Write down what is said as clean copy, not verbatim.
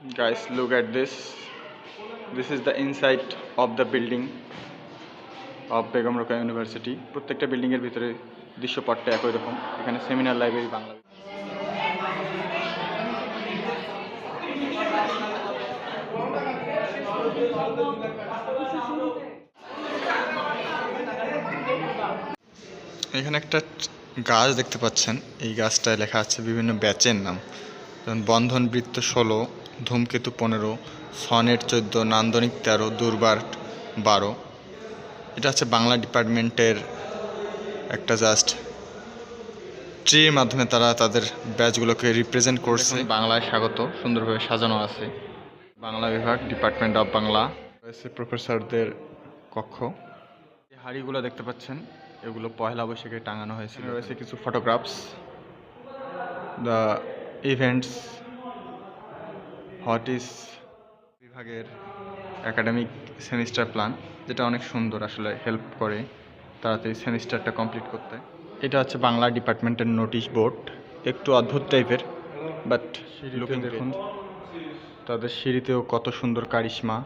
Guys, look at this. This is the inside of the building of Begum Rokeya university. প্রত্যেকটা building এর ভিতরে দৃশ্যপটটা একই রকম। এখানে সেমিনার লাইব্রেরি বাংলা। এখানে একটা গাছ দেখতে পাচ্ছেন। এই গাছটায় লেখা আছে বিভিন্ন ব্যাচের নাম, যেমন বন্ধন বৃত্ত 16, ধূমকেতু 15, সনেট 14, নান্দনিক 13, দুর্বার 12। এটা হচ্ছে বাংলা ডিপার্টমেন্টের একটা জাস্ট ট্রির মাধ্যমে তারা তাদের ব্যাচগুলোকে রিপ্রেজেন্ট করছে। বাংলায় স্বাগত সুন্দরভাবে সাজানো আছে। বাংলা বিভাগ, ডিপার্টমেন্ট অফ বাংলা। রয়েছে প্রফেসরদের কক্ষ। এই হাড়িগুলো দেখতে পাচ্ছেন, এগুলো পয়লা বৈশাখে টাঙানো হয়েছিল। রয়েছে কিছু photographs, the events, what is বিভাগের একাডেমিক সেমিস্টার প্ল্যান, যেটা অনেক সুন্দর, আসলে হেল্প করে তাড়াতাড়ি সেমিস্টারটা কমপ্লিট করতে। এটা হচ্ছে বাংলা ডিপার্টমেন্টের নোটিশ বোর্ড, একটু অদ্ভুত টাইপের, বাট লুকিং দেখুন তাদের সিঁড়িতেও কত সুন্দর কারিশমা।